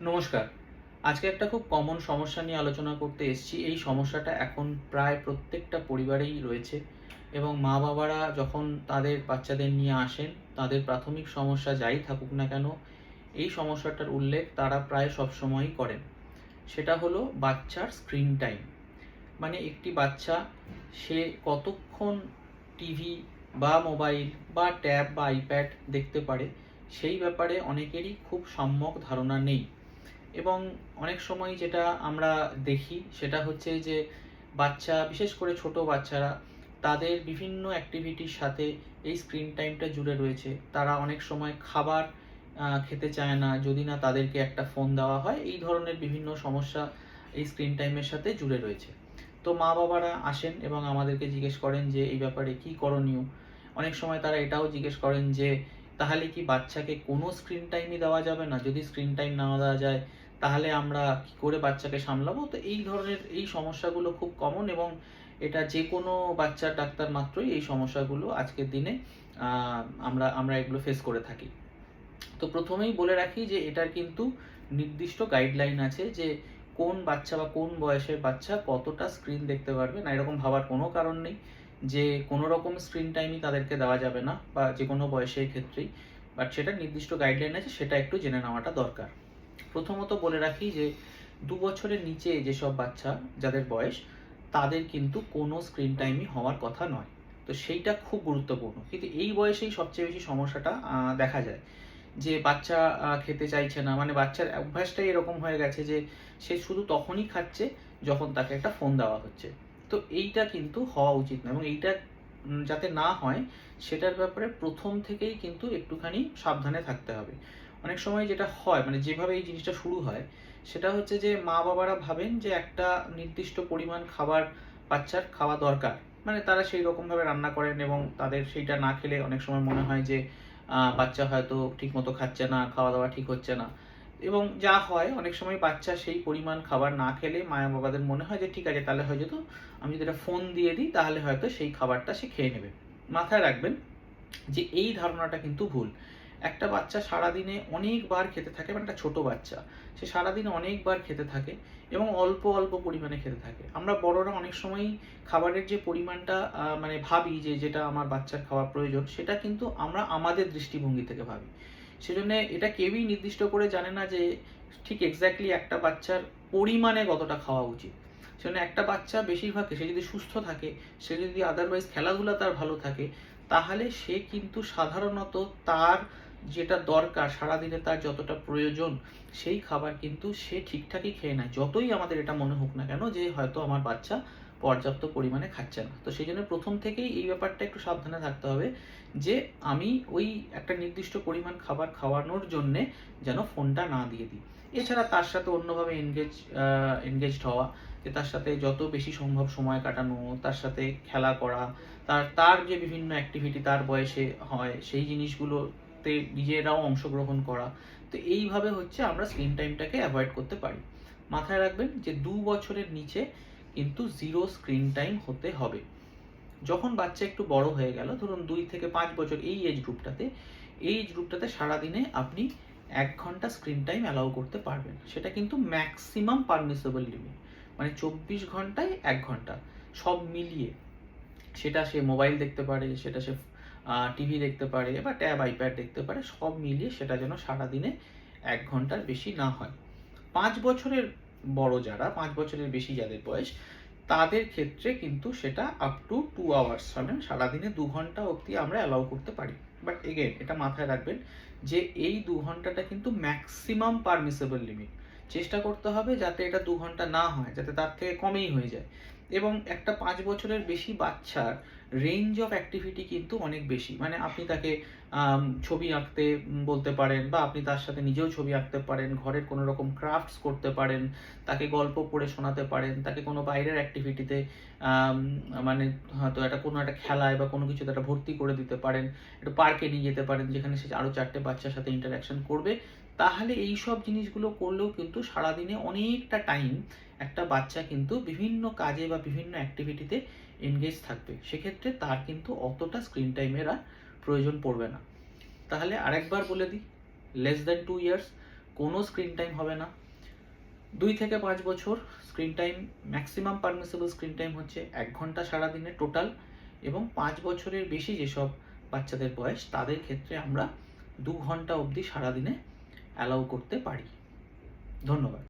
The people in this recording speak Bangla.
নমস্কার। আজকে একটা খুব কমন সমস্যা নিয়ে আলোচনা করতে এসেছি। এই সমস্যাটা এখন প্রায় প্রত্যেকটা পরিবারেই রয়েছে এবং মা-বাবারা যখন তাদের বাচ্চাদের নিয়ে আসেন, তাদের প্রাথমিক সমস্যা যাই থাকুক না কেন, এই সমস্যাটার উল্লেখ তারা প্রায় সবসময়ই করেন। সেটা হলো বাচ্চার স্ক্রিন টাইম। মানে একটি বাচ্চা সে কতক্ষণ টিভি বা মোবাইল বা ট্যাব বা আইপ্যাড দেখতে পারে, সেই ব্যাপারে অনেকেরই খুব সম্যক ধারণা নেই। এবং অনেক সময় যেটা আমরা দেখি সেটা হচ্ছে যে বাচ্চা, বিশেষ করে ছোট বাচ্চারা, তাদের বিভিন্ন অ্যাক্টিভিটির সাথে এই স্ক্রিন টাইমটা জুড়ে রয়েছে। তারা অনেক সময় খাবার খেতে চায় না যদি না তাদেরকে একটা ফোন দেওয়া হয়। এই ধরনের বিভিন্ন সমস্যা এই স্ক্রিন টাইমের সাথে জুড়ে রয়েছে। তো মা বাবারা আসেন এবং আমাদেরকে জিজ্ঞেস করেন যে এই ব্যাপারে কি করণীয়। অনেক সময় তারা এটাও জিজ্ঞেস করেন যে তাহলে কি বাচ্চাকে কোনো স্ক্রিন টাইমই দেওয়া যাবে না? যদি স্ক্রিন টাইম না দেওয়া যায় তাহলে আমরা কি করে বাচ্চাকে সামলাবো? তো এই ধরনের এই সমস্যাগুলো খুব কমন এবং এটা যে কোনো বাচ্চার ডাক্তার মাত্রই এই সমস্যাগুলো আজকের দিনে আমরা আমরা এগুলো ফেস করে থাকি। তো প্রথমেই বলে রাখি যে এটার কিন্তু নির্দিষ্ট গাইডলাইন আছে যে কোন বাচ্চা বা কোন বয়সের বাচ্চা কতটা স্ক্রিন দেখতে পারবে না, এরকম ভাবার কোনো কারণ নেই যে কোনো রকম স্ক্রিন টাইমই তাদেরকে দেওয়া যাবে না বা যে কোনো বয়সের ক্ষেত্রেই। বাট সেটা নির্দিষ্ট গাইডলাইন আছে, সেটা একটু জেনে নেওয়াটা দরকার। প্রথমত বলে রাখি যে ২ বছরের নিচে যেসব বাচ্চা যাদের বয়স, তাদের কিন্তু কোনো স্ক্রিন টাইমই হওয়ার কথা নয়। তো সেইটা খুব গুরুত্বপূর্ণ। কিন্তু এই বয়সেই সবচেয়ে বেশি সমস্যাটা দেখা যায়। যে বাচ্চা খেতে চাইছে না, মানে বাচ্চার অভ্যাসটাই এরকম হয়ে গেছে যে সে শুধু তখনই খাচ্ছে যখন তাকে একটা ফোন দেওয়া হচ্ছে। তো এইটা কিন্তু হওয়া উচিত না এবং এইটা যাতে না হয় সেটার ব্যাপারে প্রথম থেকেই কিন্তু একটুখানি সাবধানে থাকতে হবে। অনেক সময় যেটা হয়, মানে যেভাবে এই জিনিসটা শুরু হয় সেটা হচ্ছে যে মা-বাবারা ভাবেন যে একটা নির্দিষ্ট পরিমাণ খাবার বাচ্চার খাওয়া দরকার। মানে তারা সেই রকমভাবে রান্না করেন এবং তাদের সেইটা না খেলে অনেক সময় মনে হয় যে বাচ্চা হয়তো ঠিকমতো খাচ্ছে না, খাওয়া-দাওয়া ঠিক হচ্ছে না। এবং যা হয় অনেক সময় বাচ্চা সেই পরিমাণ খাবার না খেলে মা-বাবাদের মনে হয় যে ঠিক আছে, তাহলে হয়তো আমি যদি একটা ফোন দিয়ে দিই তাহলে হয়তো সেই খাবারটা সে খেয়ে নেবে। মাথায় রাখবেন যে এই ধারণাটা কিন্তু ভুল। একটা বাচ্চা সারাদিনে অনেকবার খেতে থাকে, মানে একটা ছোট বাচ্চা, সে সারাদিনে অনেকবার খেতে থাকে এবং অল্প, অল্প পরিমাণে খেতে থাকে। আমরা বড়রা অনেক সময়ই খাবারের যে পরিমাণটা মানে ভাবি যে যেটা আমার বাচ্চার খাওয়া প্রয়োজন, সেটা কিন্তু আমরা আমাদের দৃষ্টিভঙ্গি থেকে ভাবি। সেজন্যে এটা কেউই নির্দিষ্ট করে জানে না যে ঠিক এক্সাক্টলি একটা বাচ্চার পরিমাণে কতটা খাওয়া উচিত। সেজন্য একটা বাচ্চা বেশিরভাগ, সে যদি সুস্থ থাকে, সে যদি আদারওয়াইজ খেলাধুলা তার ভালো থাকে, তাহলে সে কিন্তু সাধারণত তার যেটা দরকার সারাদিনে, তার যতটা প্রয়োজন, সেই খাবার কিন্তু সে ঠিকঠাকই খেয়ে নেয়। যতই আমাদের এটা মনে হোক না কেন যে হয়তো আমার বাচ্চা পর্যাপ্ত পরিমাণে খাচ্ছে না। তো সেই জন্য প্রথম থেকেই এই ব্যাপারটা একটু সাবধানে থাকতে হবে যে আমি ওই একটা নির্দিষ্ট পরিমাণ খাবার খাওয়ানোর জন্যে যেন ফোনটা না দিয়ে দিই। এছাড়া তার সাথে অন্যভাবে এনগেজড হওয়া, যে তার সাথে যত বেশি সম্ভব সময় কাটানো, তার সাথে খেলা করা, তার তার যে বিভিন্ন অ্যাক্টিভিটি তার বয়সে হয় সেই জিনিসগুলোতে নিজেরাও অংশগ্রহণ করা। তো এইভাবে হচ্ছে আমরা স্ক্রিন টাইমটাকে অ্যাভয়েড করতে পারি। মাথায় রাখবেন যে ২ বছরের নিচে কিন্তু 0 স্ক্রিন টাইম হতে হবে। যখন বাচ্চা একটু বড় হয়ে গেল, ধরুন ২ থেকে ৫ বছর, এই এজ গ্রুপটাতে সারাদিনে আপনি ১ ঘন্টা স্ক্রিন টাইম অ্যালাউ করতে পারবেন। সেটা কিন্তু ম্যাক্সিমাম পারমিসেবল লিমিট। মানে ২৪ ঘন্টায় ১ ঘন্টা সব মিলিয়ে। সেটা সে মোবাইল দেখতে পারে, সেটা সে টিভি দেখতে পারে বা ট্যাব, আইপ্যাড দেখতে পারে। সব মিলিয়ে সেটা যেন সারাদিনে ১ ঘন্টার বেশি না হয়। ৫ বছরের বড় যারা, ৫ বছরের বেশি যাদের বয়স, তাদের ক্ষেত্রে কিন্তু সেটা আপ টু 2 আওয়ার্স, মানে সারাদিনে ২ ঘন্টা অবধি আমরা অ্যালাউ করতে পারি। বাট এগেইন এটা মাথায় রাখবেন যে এই ২ ঘন্টাটা কিন্তু ম্যাক্সিমাম পারমিসেবল লিমিট। চেষ্টা করতে হবে যাতে এটা ২ ঘন্টা না হয়, যাতে তার থেকে কমেই হয়ে যায়। এবং একটা ৫ বছরের বেশি বাচ্চার রেঞ্জ অফ অ্যাক্টিভিটি কিন্তু অনেক বেশি। মানে আপনি তাকে ছবি আঁকতে বলতে পারেন বা আপনি তার সাথে নিজেও ছবি আঁকতে পারেন, ঘরের কোনো রকম ক্রাফটস করতে পারেন, তাকে গল্প পড়ে শোনাতে পারেন, তাকে কোনো বাইরের অ্যাক্টিভিটিতে মানে হয়তো কোনো একটা খেলায় বা কোনো কিছুতে একটা ভর্তি করে দিতে পারেন, একটু পার্কে নিয়ে যেতে পারেন যেখানে সে আরও ৪টে বাচ্চার সাথে ইন্টারঅ্যাকশন করবে। তাহলে এই সব জিনিসগুলো করলেও কিন্তু সারাদিনে অনেকটা টাইম একটা বাচ্চা কিন্তু বিভিন্ন কাজে বা বিভিন্ন অ্যাক্টিভিটিতে এনগেজ থাকবে। সেক্ষেত্রে তার কিন্তু অতটা স্ক্রিন টাইমের আর প্রয়োজন পড়বে না। তাহলে আরেকবার বলে দিই, লেস দ্যান 2 ইয়ার্স কোনো স্ক্রিন টাইম হবে না। 2 থেকে 5 বছর screen time, maximum permissible screen time হচ্ছে 1 ঘন্টা সারাদিনে টোটাল, এবং 5 বছরের বেশি যেসব বাচ্চাদের বয়স তাদের ক্ষেত্রে আমরা 2 ঘন্টা অবধি সারাদিনে অ্যালাউ করতে পারি। ধন্যবাদ।